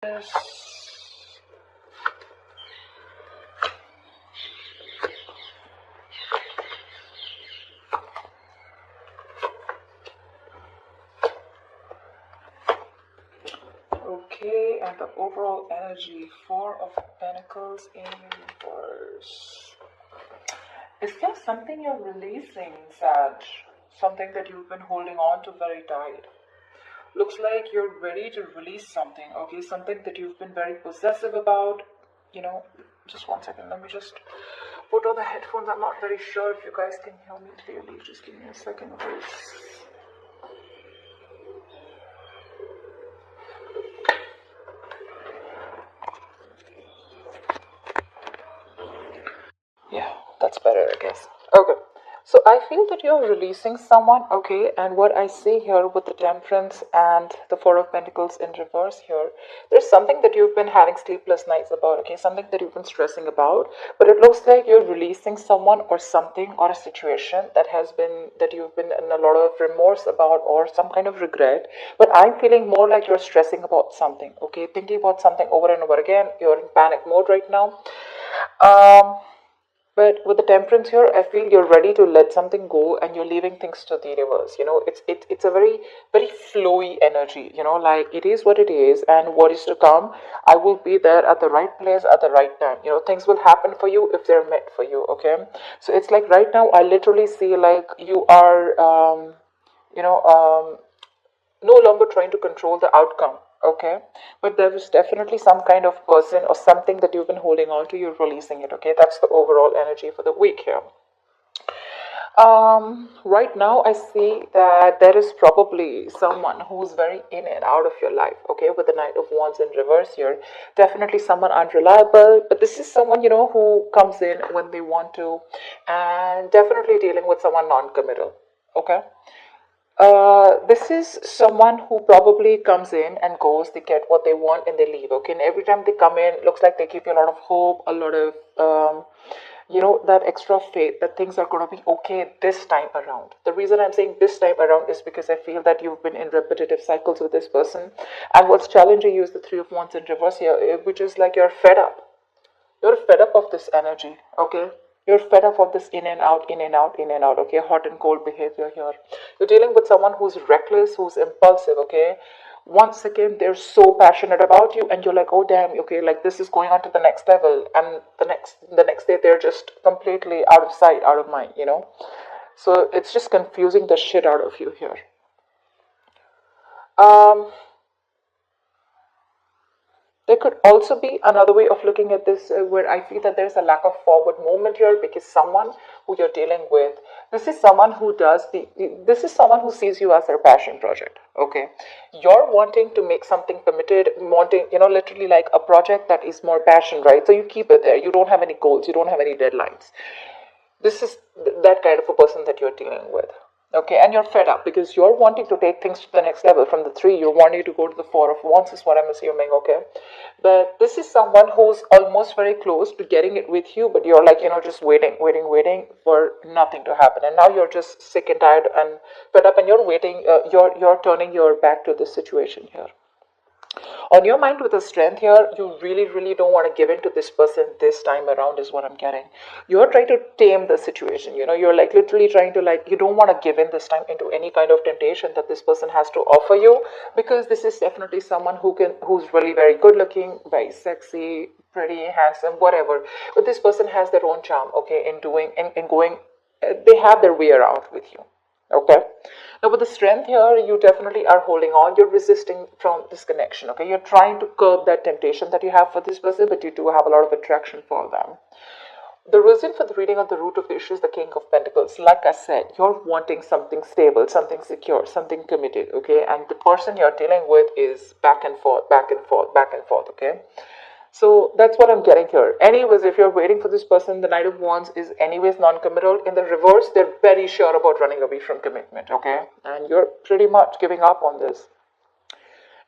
Yes. Okay, and the overall energy, Four of Pentacles in reverse. Is there something you're releasing, Sag? Something that you've been holding on to very tight. Looks like you're ready to release something, okay? Something that you've been very possessive about. Just 1 second. Let me just put on the headphones. I'm not very sure if you guys can hear me clearly. Just give me a second, please. Yeah, that's better, I guess. Okay. So I feel that you're releasing someone, okay, and what I see here with the Temperance and the Four of Pentacles in reverse here, there's something that you've been having sleepless nights about, okay, something that you've been stressing about, but it looks like you're releasing someone or something or a situation that you've been in a lot of remorse about or some kind of regret, but I'm feeling more like you're stressing about something, okay, thinking about something over and over again. You're in panic mode right now. But with the Temperance here, I feel you're ready to let something go and you're leaving things to the universe. It's a very flowy energy. Like it is what it is, and what is to come, I will be there at the right place at the right time. Things will happen for you if they're meant for you. Okay, so it's like right now I literally see like you are, you know, no longer trying to control the outcome, okay, but there is definitely some kind of person or something that you've been holding on to. You're releasing it, okay. That's the overall energy for the week here. Right now I see that there is probably someone who's very in and out of your life, okay, with the Knight of Wands in reverse here. Definitely someone unreliable, but this is someone who comes in when they want to, and definitely dealing with someone non-committal, okay. This is someone who probably comes in and goes, they get what they want and they leave, okay? And every time they come in, looks like they give you a lot of hope, a lot of, that extra faith that things are going to be okay this time around. The reason I'm saying this time around is because I feel that you've been in repetitive cycles with this person. And what's challenging you is the Three of Wands in reverse here, which is like you're fed up. You're fed up of this energy, okay? You're fed up of this in and out, in and out, in and out, okay? Hot and cold behavior here. You're dealing with someone who's reckless, who's impulsive, okay? 1 second, they're so passionate about you, and you're like, oh damn, okay, like this is going on to the next level, and the next day they're just completely out of sight, out of mind. So it's just confusing the shit out of you here. Um, There could also be another way of looking at this where I feel that there's a lack of forward movement here because someone who you're dealing with, this is someone who this is someone who sees you as their passion project, okay? You're wanting to make something committed, wanting, literally like a project that is more passion, right? So you keep it there. You don't have any goals, you don't have any deadlines. This is that kind of a person that you're dealing with, okay. And you're fed up because you're wanting to take things to the next level. From the three, you're wanting to go to the Four of Wands is what I'm assuming, okay. But this is someone who's almost very close to getting it with you, but you're like, just waiting for nothing to happen, and now you're just sick and tired and fed up, and you're waiting, you're turning your back to this situation here. On your mind with the strength here, you really don't want to give in to this person this time around is what I'm getting. You're trying to tame the situation. You're like literally trying to, like, you don't want to give in this time into any kind of temptation that this person has to offer you, because this is definitely someone who's really very good looking, very sexy, pretty, handsome, whatever. But this person has their own charm, okay, in going, they have their way around with you. Okay. Now, with the strength here, you definitely are holding on. You're resisting from this connection. Okay. You're trying to curb that temptation that you have for this person, but you do have a lot of attraction for them. The reason for the reading of the root of the issue is the King of Pentacles. Like I said, you're wanting something stable, something secure, something committed. Okay. And the person you're dealing with is back and forth, back and forth, back and forth. Okay. So that's what I'm getting here. Anyways, if you're waiting for this person, the Knight of Wands is anyways non-committal. In the reverse, they're very sure about running away from commitment, okay? And you're pretty much giving up on this.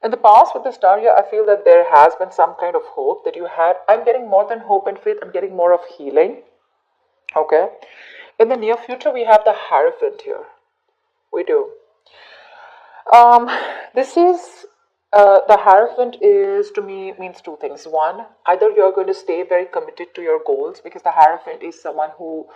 In the past with the Star here, I feel that there has been some kind of hope that you had. I'm getting more than hope and faith. I'm getting more of healing, okay? In the near future, we have the Hierophant here. We do. Um, this is The Hierophant is to me means two things. One, either you're going to stay very committed to your goals because the Hierophant is someone who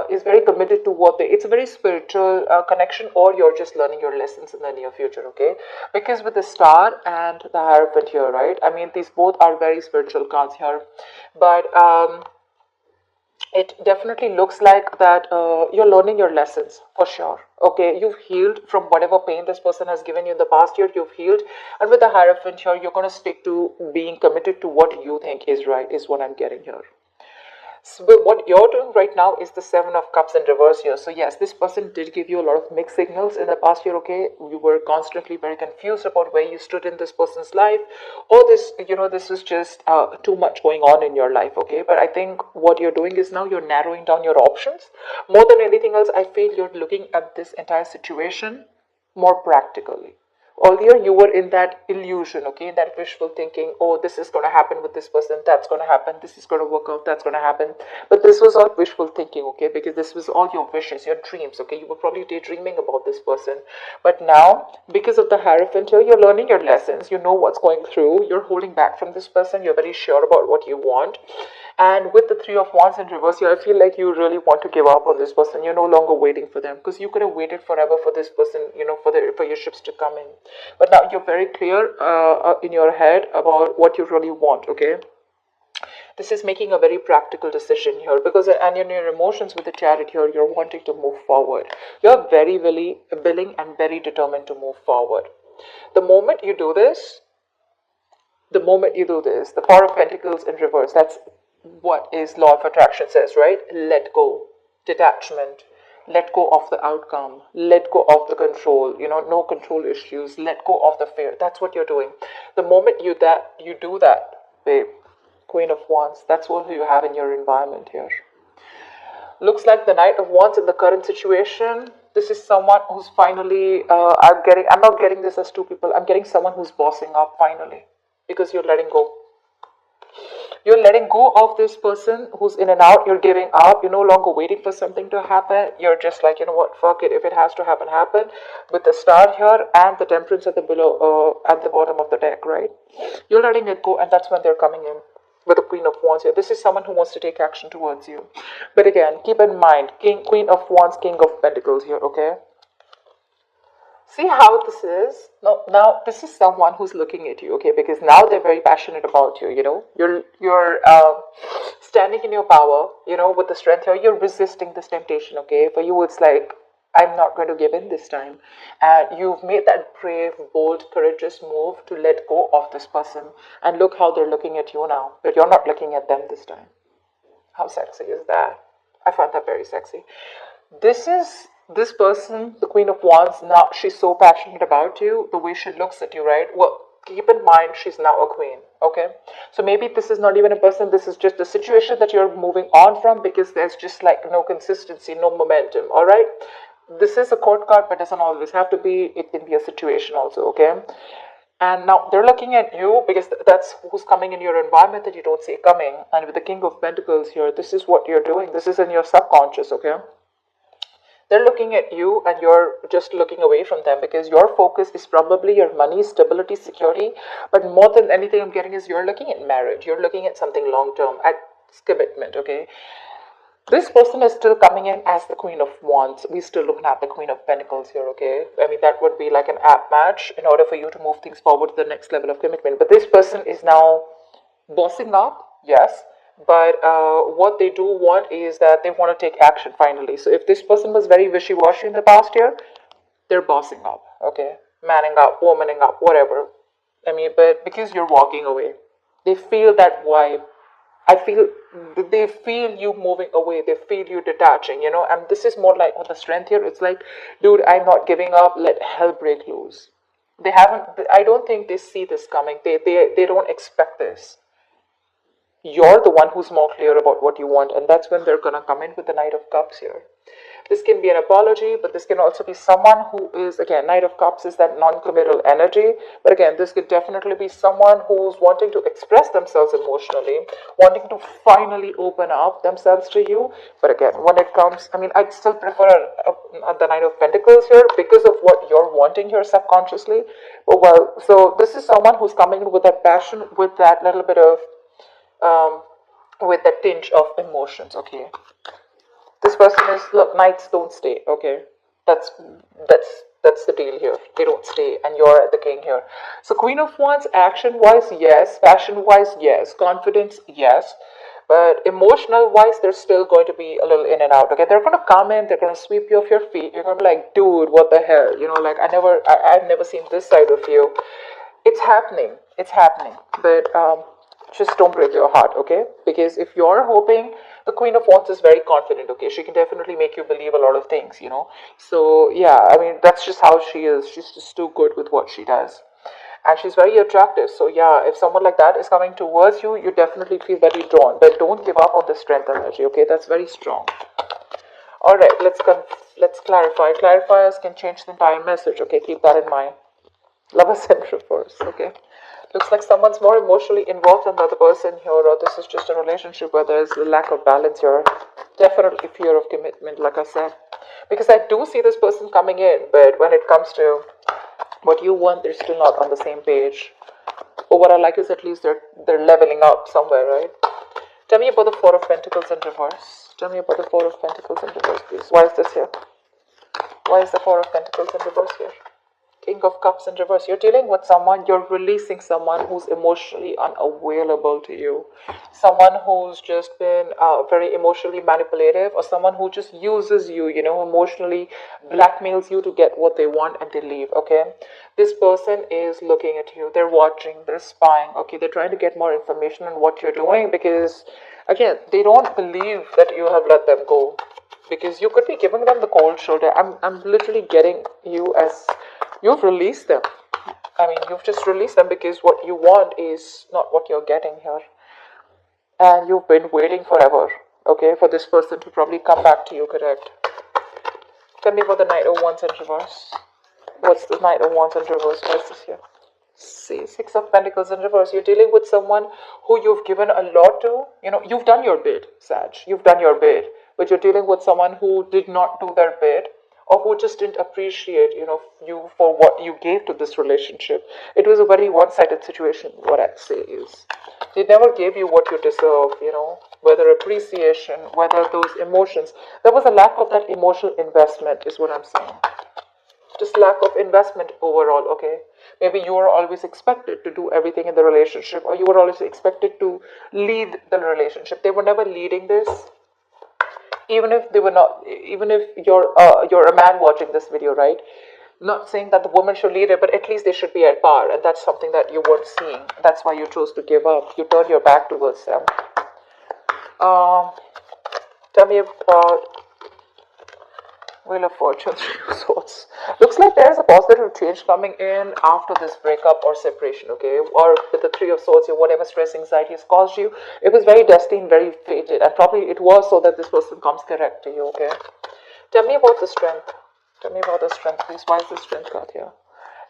is very committed to what they. It's a very spiritual connection, or you're just learning your lessons in the near future. Okay, because with the Star and the Hierophant here, right? I mean, these both are very spiritual cards here, but it definitely looks like that you're learning your lessons for sure. Okay, you've healed from whatever pain this person has given you in the past year. You've healed, and with the Hierophant here, you're going to stick to being committed to what you think is right, is what I'm getting here. So what you're doing right now is the Seven of Cups in reverse here. So yes, this person did give you a lot of mixed signals in the past year, okay? You were constantly very confused about where you stood in this person's life, or this, this was just too much going on in your life, okay? But I think what you're doing is now you're narrowing down your options. More than anything else, I feel you're looking at this entire situation more practically. Earlier you were in that illusion, okay, that wishful thinking, oh, this is going to happen with this person, that's going to happen, this is going to work out, that's going to happen. But this was all wishful thinking, okay, because this was all your wishes, your dreams, okay. You were probably daydreaming about this person. But now, because of the Hierophant here, you're learning your lessons, you know what's going through, you're holding back from this person, you're very sure about what you want. And with the Three of Wands in reverse here, I feel like you really want to give up on this person. You're no longer waiting for them, because you could have waited forever for this person, for your ships to come in. But now you're very clear in your head about what you really want, okay? This is making a very practical decision here, because and in your emotions with the Chariot here, you're wanting to move forward. You're very willing and very determined to move forward. The moment you do this, the Four of Pentacles in reverse, that's what is law of attraction says, right? Let go, detachment, let go of the outcome, let go of the control, no control issues, let go of the fear. That's what you're doing. The moment you do that, babe, Queen of Wands, that's what you have in your environment here. Looks like the Knight of Wands in the current situation. This is someone who's finally, I'm not getting this as two people, I'm getting someone who's bossing up finally, because you're letting go. You're letting go of this person who's in and out. You're giving up. You're no longer waiting for something to happen. You're just like, you know what, fuck it. If it has to happen, happen. With the Star here and the Temperance at the bottom of the deck, right? You're letting it go, and that's when they're coming in with the Queen of Wands here. This is someone who wants to take action towards you. But again, keep in mind, Queen of Wands, King of Pentacles here, okay? See how this is? Now this is someone who's looking at you, okay? Because now they're very passionate about you, You're standing in your power, with the strength here. You're resisting this temptation, okay? For you, it's like, I'm not going to give in this time. And you've made that brave, bold, courageous move to let go of this person. And look how they're looking at you now. But you're not looking at them this time. How sexy is that? I find that very sexy. This person, the Queen of Wands, now she's so passionate about you, the way she looks at you, right? Well, keep in mind, she's now a queen, okay? So maybe this is not even a person, this is just a situation that you're moving on from, because there's just like no consistency, no momentum, all right? This is a court card, but doesn't always have to be. It can be a situation also, okay? And now they're looking at you because that's who's coming in your environment that you don't see coming. And with the King of Pentacles here, this is what you're doing. This is in your subconscious, okay? They're looking at you and you're just looking away from them, because your focus is probably your money, stability, security. But more than anything I'm getting is you're looking at marriage. You're looking at something long-term, at commitment, okay? This person is still coming in as the Queen of Wands. We still looking at the Queen of Pentacles here, okay? I mean, that would be like an app match in order for you to move things forward to the next level of commitment. But this person is now bossing up, yes. But what they do want is that they want to take action finally. So if this person was very wishy-washy in the past year, they're bossing up, okay? Manning up, womaning up, whatever. I mean, but because you're walking away, they feel that vibe. They feel you moving away. They feel you detaching, and this is more like with the strength here. It's like, dude, I'm not giving up. Let hell break loose. I don't think they see this coming. They don't expect this. You're the one who's more clear about what you want, and that's when they're gonna come in with the Knight of Cups here. This can be an apology, but this can also be someone who is, again, Knight of Cups is that non-committal energy. But again, this could definitely be someone who's wanting to express themselves emotionally, wanting to finally open up themselves to you. But again, when it comes, I mean, I'd still prefer the Nine of Pentacles here because of what you're wanting here subconsciously. But well, so this is someone who's coming in with that passion, with that little bit of, with that tinge of emotions, okay? This person is, look, knights don't stay, okay? That's the deal here. They don't stay, and you're the king here. So Queen of Wands, action-wise, yes. Passion-wise, yes. Confidence, yes. But emotional-wise, they're still going to be a little in and out, okay? They're going to come in, they're going to sweep you off your feet. You're going to be like, dude, what the hell? You know, like, I've never seen this side of you. It's happening. It's happening. But just don't break your heart, okay? Because if you're hoping, the Queen of Wands is very confident, okay? She can definitely make you believe a lot of things, you know? So, yeah, I mean, that's just how she is. She's just too good with what she does. And she's very attractive. So, yeah, if someone like that is coming towards you, you definitely feel very drawn. But don't give up on the strength energy, okay? That's very strong. All right, let's clarify. Clarifiers can change the entire message, okay? Keep that in mind. Lovers in reverse, okay? Looks like someone's more emotionally involved than the other person here, or this is just a relationship where there's a lack of balance here. Definitely fear of commitment, like I said. Because I do see this person coming in, but when it comes to what you want, they're still not on the same page. But what I like is at least they're leveling up somewhere, right? Tell me about the Four of Pentacles in reverse. Tell me about the Four of Pentacles in reverse, please. Why is this here? Why is the Four of Pentacles in reverse here? King of Cups in reverse. You're dealing with someone, you're releasing someone who's emotionally unavailable to you. Someone who's just been very emotionally manipulative, or someone who just uses you, you know, emotionally blackmails you to get what they want and they leave, okay? This person is looking at you. They're watching, they're spying, okay? They're trying to get more information on what you're doing because, again, they don't believe that you have let them go. Because you could be giving them the cold shoulder. I'm literally getting you as you've released them. I mean, you've just released them because what you want is not what you're getting here. And you've been waiting forever, okay, for this person to probably come back to you, correct? Tell me about the Knight of Wands in reverse. What's the Knight of Wands in reverse? What is this here? See, Six of Pentacles in reverse. You're dealing with someone who you've given a lot to. You know, you've done your bid, Sag. You've done your bid. But you're dealing with someone who did not do their bid, or who just didn't appreciate, you know, you for what you gave to this relationship. It was a very one-sided situation, what I'd say is. They never gave you what you deserve, you know, whether appreciation, whether those emotions. There was a lack of that emotional investment is what I'm saying. Just lack of investment overall, okay? Maybe you were always expected to do everything in the relationship, or you were always expected to lead the relationship. They were never leading this. Even if they were not, even if you're a man watching this video, right? Not saying that the woman should lead it, but at least they should be at par, and that's something that you weren't seeing. That's why you chose to give up. You turned your back towards them. Tell me about Wheel of Fortune, Three of Swords. Looks like there's a positive change coming in after this breakup or separation, okay? Or with the Three of Swords, whatever stress, anxiety has caused you, it was very destined, very fated. And probably it was so that this person comes correct to you, okay? Tell me about the strength. Tell me about the strength, please. Why is the strength card here?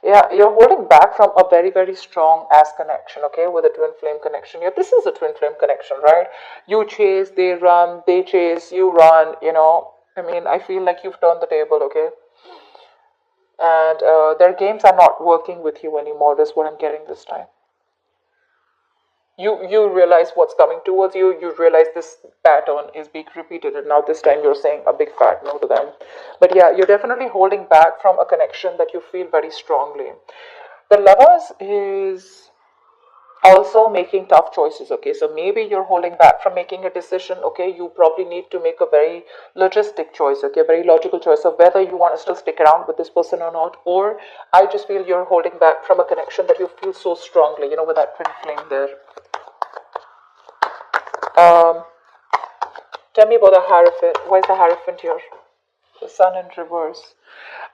Yeah, you're holding back from a very, very strong ass connection, okay, with a twin flame connection. Yeah, this is a twin flame connection, right? You chase, they run, they chase, you run, you know. I mean, I feel like you've turned the table, okay? And their games are not working with you anymore. That's what I'm getting this time. You realize what's coming towards you. You realize this pattern is being repeated, and now this time you're saying a big fat no to them. But yeah, you're definitely holding back from a connection that you feel very strongly. The Lovers is also making tough choices, okay? So maybe you're holding back from making a decision, okay? You probably need to make a very logistic choice, okay? A very logical choice of whether you want to still stick around with this person or not. Or I just feel you're holding back from a connection that you feel so strongly, you know, with that twin flame there. Tell me about the Hierophant. Why is the Hierophant here? The Sun in reverse.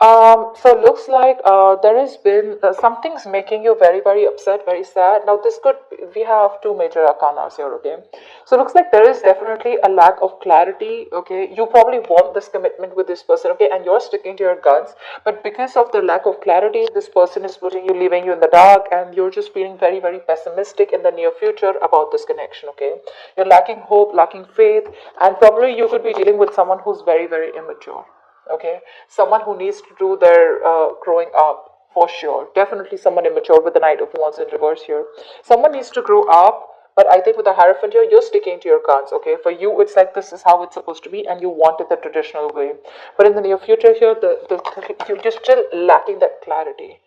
So it looks like there has been something's making you very, very upset, very sad. Now this could we have two major arcanas here, okay? So it looks like there is definitely a lack of clarity, okay? You probably want this commitment with this person, okay? And you're sticking to your guns, but because of the lack of clarity, this person is putting you, leaving you in the dark, and you're just feeling very, very pessimistic in the near future about this connection, okay? You're lacking hope, lacking faith, and probably you could be dealing with someone who's very, very immature. Okay, someone who needs to do their growing up for sure. Definitely someone immature with the Knight of Wands in reverse here. Someone needs to grow up, but I think with the Hierophant here, you're sticking to your guns. Okay, for you, it's like this is how it's supposed to be, and you want it the traditional way. But in the near future here, you're still lacking that clarity.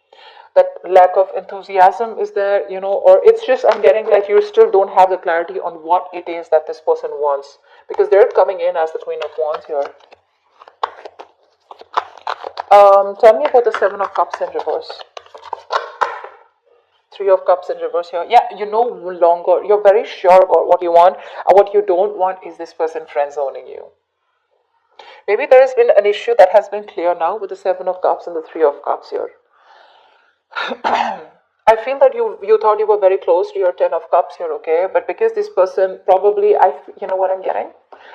That lack of enthusiasm is there, or it's just I'm getting like you still don't have the clarity on what it is that this person wants because they're coming in as the Queen of Wands here. Tell me about the Seven of Cups in reverse. Three of Cups in reverse here. Yeah, you no longer, you're very sure about what you want, and what you don't want is this person friend zoning you. Maybe there has been an issue that has been clear now with the Seven of Cups and the Three of Cups here. I feel that you thought you were very close to your Ten of Cups here, okay? But because this person probably, you know what I'm getting?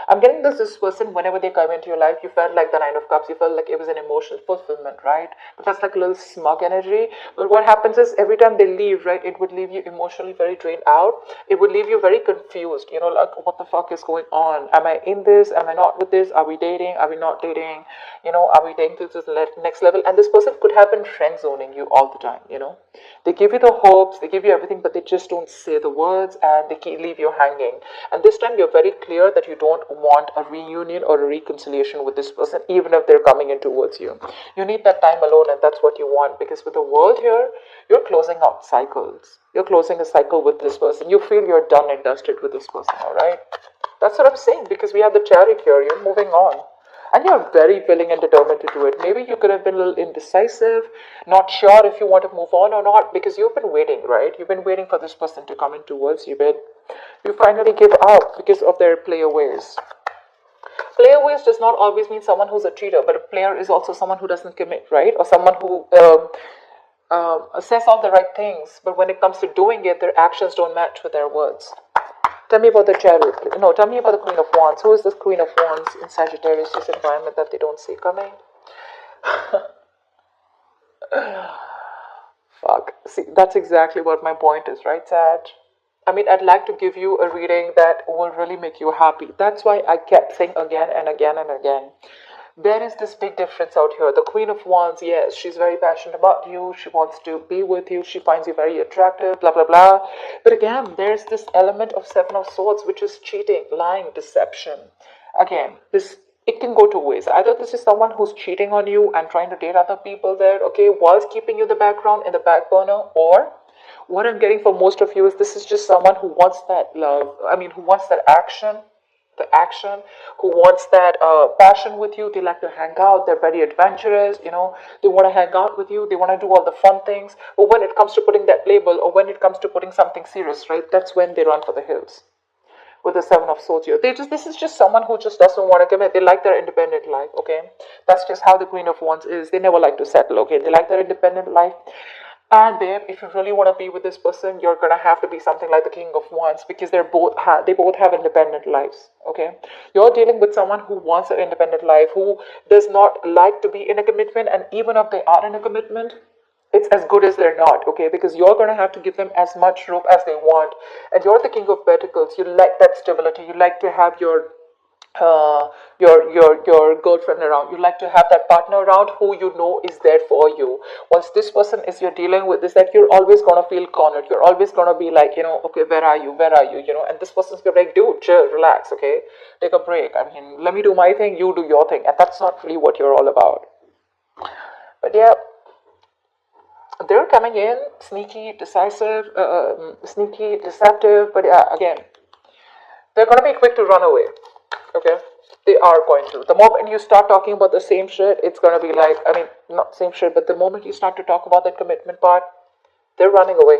I'm getting this person, whenever they come into your life, you felt like the Nine of Cups, you felt like it was an emotional fulfillment, right? But that's like a little smug energy. But what happens is every time they leave, right, it would leave you emotionally very drained out. It would leave you very confused, like what the fuck is going on? Am I in this? Am I not with this? Are we dating? Are we not dating? Are we taking to the next level? And this person could have been friend zoning you all the time, They give you the hopes, they give you everything, but they just don't say the words and they leave you hanging. And this time you're very clear that you don't want a reunion or a reconciliation with this person, even if they're coming in towards you. You need that time alone, and that's what you want, because with the world here, you're closing out cycles. You're closing a cycle with this person. You feel you're done and dusted with this person, all right? That's what I'm saying, because we have the Chariot here. You're moving on. And you're very willing and determined to do it. Maybe you could have been a little indecisive, not sure if you want to move on or not, because you've been waiting, right? You've been waiting for this person to come in towards you, but you finally give up because of their playaways. Playaways does not always mean someone who's a cheater, but a player is also someone who doesn't commit, right? Or someone who says all the right things, but when it comes to doing it, their actions don't match with their words. Tell me about the Chariot. No, tell me about the Queen of Wands. Who is this Queen of Wands in Sagittarius, this environment that they don't see coming? Fuck. See, that's exactly what my point is, right, Sag? I mean, I'd like to give you a reading that will really make you happy. That's why I kept saying again and again and again. There is this big difference out here. The Queen of Wands, yes, she's very passionate about you. She wants to be with you. She finds you very attractive, blah, blah, blah. But again, there's this element of Seven of Swords, which is cheating, lying, deception. Again, it can go two ways. Either this is someone who's cheating on you and trying to date other people there, okay, whilst keeping you in the background, in the back burner, or what I'm getting for most of you is this is just someone who wants that love. I mean, who wants that action, who wants that passion with you. They like to hang out. They're very adventurous, they want to hang out with you. They want to do all the fun things. But when it comes to putting that label, or when it comes to putting something serious, right, that's when they run for the hills. With the Seven of Swords here, this is just someone who just doesn't want to commit. They like their independent life, okay? That's just how the Queen of Wands is. They never like to settle, okay? They like their independent life. And babe, if you really want to be with this person, you're gonna have to be something like the King of Wands, because they both have independent lives. Okay, you're dealing with someone who wants an independent life, who does not like to be in a commitment, and even if they are in a commitment, it's as good as they're not. Okay, because you're gonna have to give them as much rope as they want, and you're the King of Pentacles. You like that stability. You like to have your girlfriend around. You like to have that partner around who is there for you. Once this person is you're dealing with, is that you're always gonna feel cornered. You're always gonna be like, okay, where are you, and this person's gonna be like, dude, chill, relax, okay, take a break. I mean, let me do my thing, you do your thing, and that's not really what you're all about. But yeah, they're coming in sneaky, decisive, sneaky, deceptive, but yeah, again, they're gonna be quick to run away. Okay, they are going to. The moment you start talking about the same shit, it's gonna be like, I mean, not same shit, but the moment you start to talk about that commitment part, they're running away.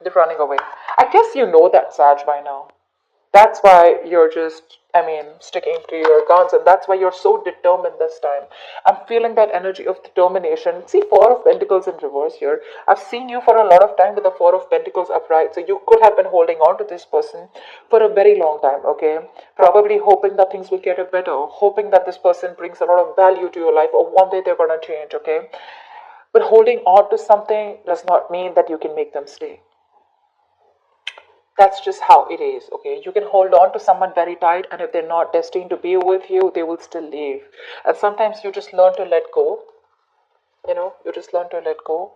They're running away. I guess you know that, Sag, by now. That's why you're just, sticking to your guns, and that's why you're so determined this time. I'm feeling that energy of determination. See, Four of Pentacles in reverse here. I've seen you for a lot of time with the Four of Pentacles upright, so you could have been holding on to this person for a very long time, okay? Probably hoping that things will get better, hoping that this person brings a lot of value to your life, or one day they're gonna change, okay? But holding on to something does not mean that you can make them stay. That's just how it is, okay? You can hold on to someone very tight, and if they're not destined to be with you, they will still leave. And sometimes you just learn to let go, you just learn to let go,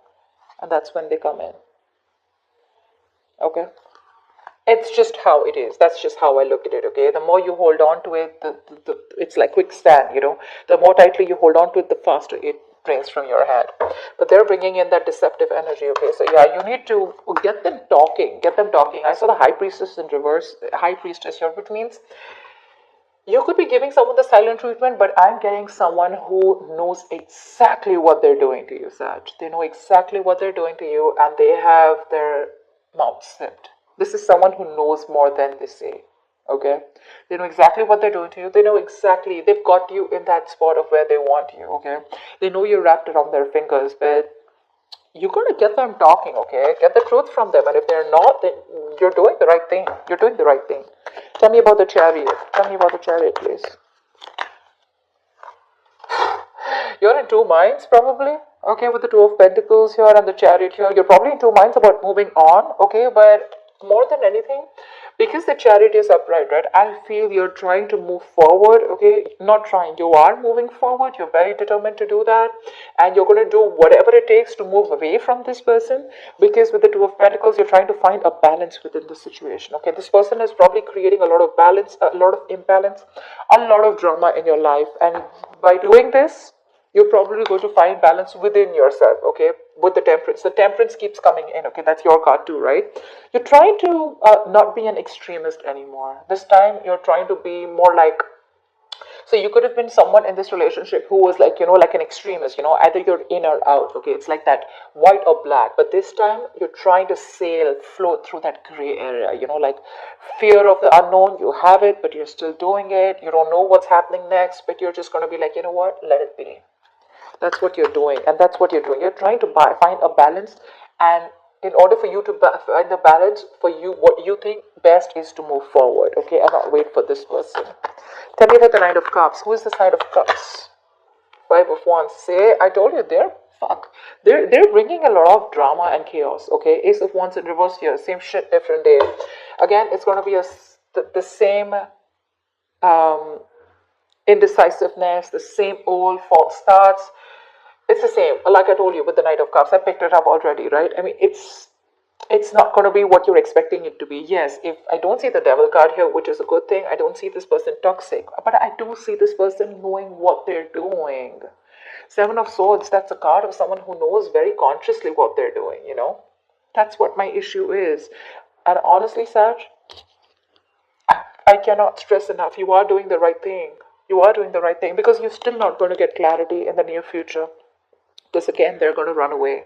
and that's when they come in, okay? It's just how it is. That's just how I look at it, okay? The more you hold on to it, it's like quicksand, the more tightly you hold on to it, the faster it drains from your hand. But they're bringing in that deceptive energy, okay? So yeah, you need to get them talking. I saw the High Priestess in reverse, High Priestess here, which means you could be giving someone the silent treatment, but I'm getting someone who knows exactly what they're doing to you, Sag. They know exactly what they're doing to you, and they have their mouth zipped. This is someone who knows more than they say, okay? They know exactly what they're doing to you. They know exactly, they've got you in that spot of where they want you, okay? They know you're wrapped around their fingers, but you gotta get them talking, okay? Get the truth from them, and if they're not, then you're doing the right thing. You're doing the right thing. Tell me about the Chariot. Tell me about the Chariot, please. You're in two minds, probably. Okay, with the Two of Pentacles here and the Chariot here, you're probably in two minds about moving on, okay? But more than anything, because the Chariot is upright, right, I feel you're trying to move forward, okay? Not trying, you are moving forward. You're very determined to do that, and you're going to do whatever it takes to move away from this person, because with the Two of Pentacles, you're trying to find a balance within the situation, okay? This person is probably creating a lot of balance, a lot of imbalance, a lot of drama in your life, and by doing this, you're probably going to find balance within yourself, okay? With the Temperance. The Temperance keeps coming in, okay? That's your card too, right? You're trying to not be an extremist anymore. This time, you're trying to be more like, so you could have been someone in this relationship who was like, like an extremist, either you're in or out, okay? It's like that white or black. But this time, you're trying to float through that gray area, like fear of the unknown. You have it, but you're still doing it. You don't know what's happening next, but you're just going to be like, you know what? Let it be. That's what you're doing, and that's what you're doing. You're trying to find a balance, and in order for you to find the balance for you, what you think best is to move forward, okay, and not wait for this person. Tell me about the Knight of Cups. Who is the Knight of Cups? Five of Wands. Say, I told you, they're bringing a lot of drama and chaos, okay? Ace of Wands in reverse here. Same shit, different day. Again, it's going to be the same indecisiveness, the same old false starts. It's the same, like I told you with the Knight of Cups. I picked it up already, right? It's not going to be what you're expecting it to be. Yes, if I don't see the Devil card here, which is a good thing, I don't see this person toxic, but I do see this person knowing what they're doing. Seven of Swords, that's a card of someone who knows very consciously what they're doing, That's what my issue is. And honestly, Sag, I cannot stress enough, you are doing the right thing. You are doing the right thing, because you're still not going to get clarity in the near future. Because again, they're going to run away.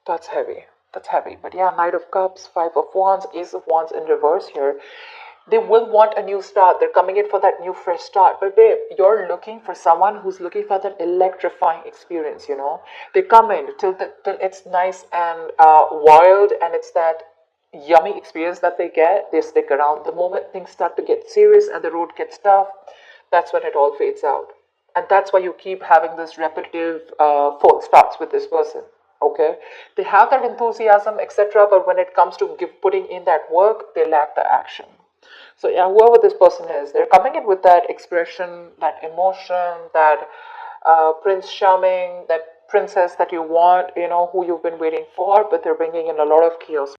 That's heavy. But yeah, Knight of Cups, Five of Wands, Ace of Wands in reverse here. They will want a new start. They're coming in for that new fresh start. But babe, you're looking for someone who's looking for that electrifying experience, They come in till it's nice and wild, and it's that yummy experience that they get. They stick around. The moment things start to get serious and the road gets tough, that's when it all fades out. And that's why you keep having this repetitive false starts with this person, okay? They have that enthusiasm, etc., but when it comes to putting in that work, they lack the action. So yeah, whoever this person is, they're coming in with that expression, that emotion, that Prince Charming, that princess that you want, who you've been waiting for, but they're bringing in a lot of chaos.